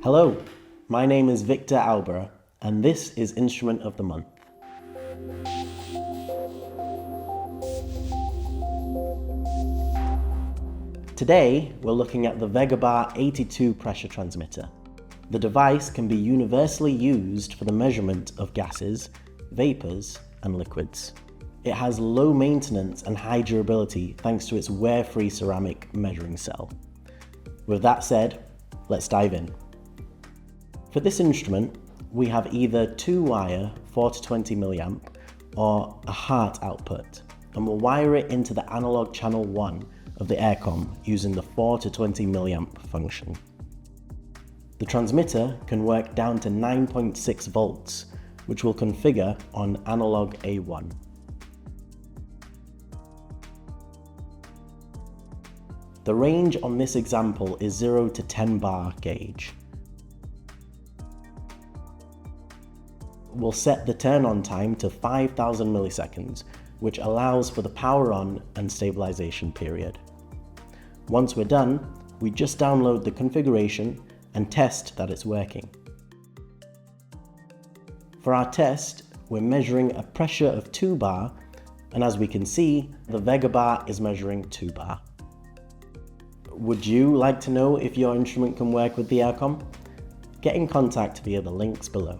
Hello, my name is Victor Albera, and this is Instrument of the Month. Today, we're looking at the VEGABAR 82 pressure transmitter. The device can be universally used for the measurement of gases, vapours, and liquids. It has low maintenance and high durability thanks to its wear-free ceramic measuring cell. With that said, let's dive in. For this instrument, we have either 2-wire 4 to 20 mA or a heart output, and we'll wire it into the analog channel 1 of the Aircom using the 4 to 20 mA function. The transmitter can work down to 9.6 volts, which we'll configure on analog A1. The range on this example is 0 to 10 bar gauge. We'll set the turn-on time to 5,000 milliseconds, which allows for the power on and stabilization period. Once we're done, we just download the configuration and test that it's working. For our test, we're measuring a pressure of 2 bar, and as we can see, the VEGABAR is measuring 2 bar. Would you like to know if your instrument can work with the Aircom? Get in contact via the links below.